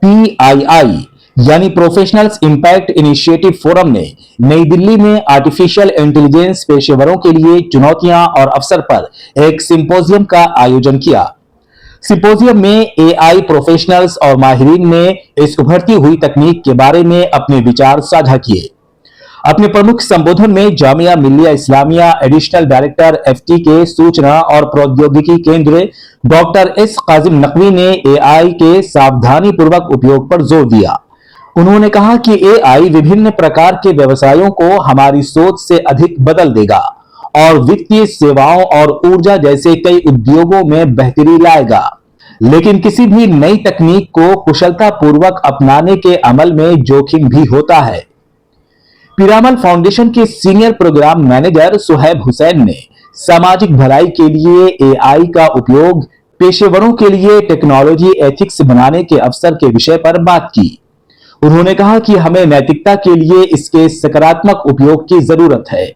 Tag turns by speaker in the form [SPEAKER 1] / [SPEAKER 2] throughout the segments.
[SPEAKER 1] PII यानी professionals impact initiative forum ने नई दिल्ली में आर्टिफिशियल इंटेलिजेंस पेशेवरों के लिए चुनौतियां और अवसर पर एक सिंपोजियम का आयोजन किया। सिंपोजियम में AI प्रोफेशनल्स और माहिरीन ने इस उभरती हुई तकनीक के बारे में अपने विचार साझा किए। अपने प्रमुख संबोधन में Jamia Millia Islamia additional director FT के सूचना और प्रौद्योगिकी केंद्र डॉक्टर S काजिम नकवी ने AI के सावधानी पूर्वक उपयोग पर जोर दिया। उन्होंने कहा कि AI विभिन्न प्रकार के व्यवसायों को हमारी सोच से अधिक बदल देगा और वित्तीय सेवाओं और ऊर्जा जैसे कई उद्योगों में बेहतरी लाएगा, लेकिन किसी भी नई तकनीक को कुशलता पूर्वक अपनाने के अमल में जोखिम भी होता है। पिरामल फाउंडेशन के senior programme manager Suhaib Hussain ने सामाजिक भलाई के लिए AI का उपयोग पेशेवरों के लिए टेक्नोलॉजी एथिक्स बनाने के अवसर के विषय पर बात की। उन्होंने कहा कि हमें नैतिकता के लिए इसके सकारात्मक उपयोग की जरूरत है।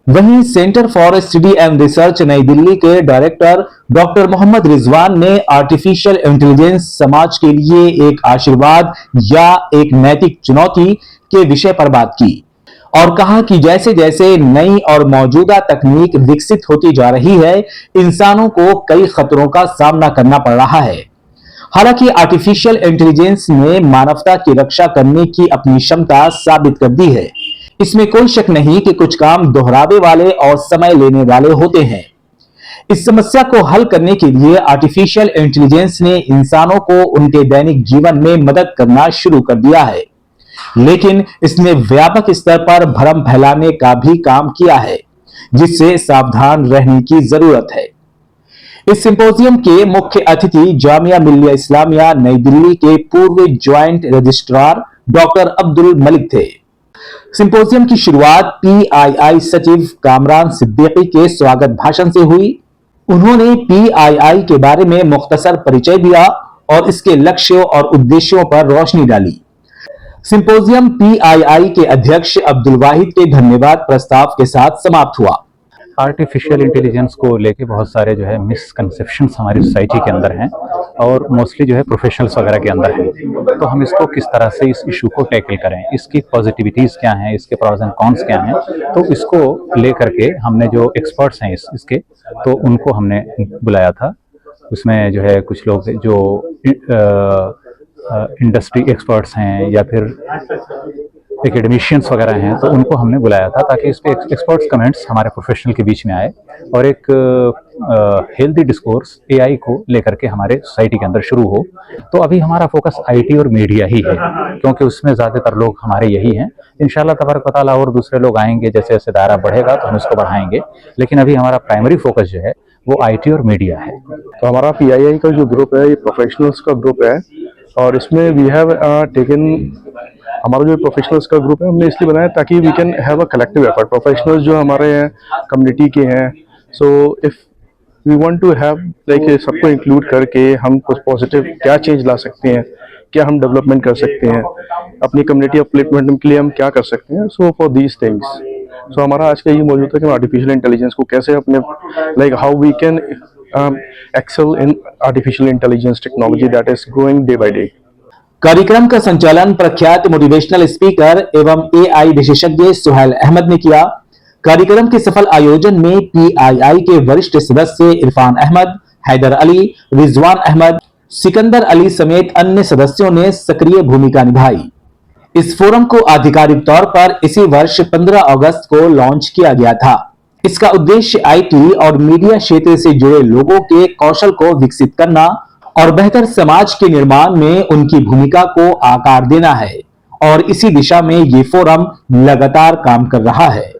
[SPEAKER 1] वहीं centre for study and research नई दिल्ली के डायरेक्टर डॉक्टर मोहम्मद रिजवान ने आर्टिफिशियल इंटेलिजेंस समाज के लिए एक आशीर्वाद या एक नैतिक चुनौती के विषय पर बात की और कहा कि जैसे जैसे नई और मौजूदा तकनीक विकसित होती जा रही है, इंसानों को कई खतरों का सामना करना पड़ रहा है। हालांकि आर्टिफिशियल इंटेलिजेंस ने मानवता की रक्षा करने की अपनी क्षमता साबित कर दी है। इसमें कोई शक नहीं कि कुछ काम दोहरावे वाले और समय लेने वाले होते हैं। इस समस्या को हल करने के लिए आर्टिफिशियल इंटेलिजेंस ने इंसानों को उनके दैनिक जीवन में मदद करना शुरू कर दिया है, लेकिन इसने व्यापक स्तर पर भ्रम फैलाने का भी काम किया है, जिससे सावधान रहने की जरूरत है। इस सिंपोजियम के मुख्य अतिथि जामिया मिल्लिया इस्लामिया नई दिल्ली के पूर्व joint registrar doctor Abdul Malik थे। सिंपोजियम की शुरुआत PII सचिव कामरान सिद्दीकी के स्वागत भाषण से हुई। उन्होंने PII के बारे में मुख्तसर परिचय दिया और इसके लक्ष्यों और उद्देश्यों पर रोशनी डाली। सिंपोजियम PII के अध्यक्ष अब्दुल वाहिद के धन्यवाद प्रस्ताव के साथ समाप्त हुआ।
[SPEAKER 2] आर्टिफिशियल इंटेलिजेंस को लेके बहुत सारे जो है मिसकंसेप्शंस हमारी सोसाइटी के अंदर हैं और मोस्टली जो है प्रोफेशनल्स वगैरह के अंदर हैं। तो हम इसको किस तरह से इस इशू को टैकल करें, इसकी पॉजिटिविटीज़ क्या हैं, इसके प्रॉस एंड कॉन्स क्या हैं, तो इसको लेकर के हमने जो एक्सपर्ट्स हैं इसके, तो उनको हमने बुलाया था। उसमें जो है कुछ लोग जो इंडस्ट्री एक्सपर्ट्स हैं या फिर एकेडमिशियंस वगैरह हैं, तो उनको हमने बुलाया था ताकि इस पे एक्सपर्ट्स कमेंट्स हमारे प्रोफेशनल के बीच में आए और एक हेल्दी डिस्कोर्स AI को लेकर के हमारे सोसाइटी के अंदर शुरू हो। तो अभी हमारा फोकस IT और मीडिया ही है, क्योंकि उसमें ज़्यादातर लोग हमारे यही हैं। इंशाल्लाह तबारक व तआला और दूसरे लोग आएंगे, जैसे जैसे दायरा बढ़ेगा तो हम इसको बढ़ाएंगे, लेकिन अभी हमारा प्राइमरी फोकस जो है वो IT और मीडिया है।
[SPEAKER 3] तो हमारा PII का जो ग्रुप है ये प्रोफेशनल्स का ग्रुप है और इसमें वी हैव टेकन हमारा जो प्रोफेशनल्स का ग्रुप है हमने इसलिए बनाया ताकि we can have a collective effort. Professionals जो हमारे हैं कम्युनिटी के हैं, so if we want to have like सबको इंक्लूड करके हम कुछ पॉजिटिव क्या चेंज ला सकते हैं, क्या हम डेवलपमेंट कर सकते हैं, अपनी कम्युनिटी अपलिफ्टमेंट के लिए हम क्या कर सकते हैं। So for these things so हमारा आज का ये मौजूद है कि हम आर्टिफिशियल इंटेलिजेंस को कैसे अपने like how we can excel in artificial intelligence technology that is growing day by day.
[SPEAKER 1] कार्यक्रम का संचालन प्रख्यात मोटिवेशनल स्पीकर एवं AI विशेषज्ञ सुहैल अहमद ने किया। कार्यक्रम के सफल आयोजन में PII के वरिष्ठ सदस्य इरफान अहमद, हैदर अली, रिजवान अहमद, सिकंदर अली समेत अन्य सदस्यों ने सक्रिय भूमिका निभाई। इस फोरम को आधिकारिक तौर पर इसी वर्ष 15 अगस्त को लॉन्च किया गया था। इसका उद्देश्य IT और मीडिया क्षेत्र से जुड़े लोगों के कौशल को विकसित करना और बेहतर समाज के निर्माण में उनकी भूमिका को आकार देना है और इसी दिशा में ये फोरम लगातार काम कर रहा है।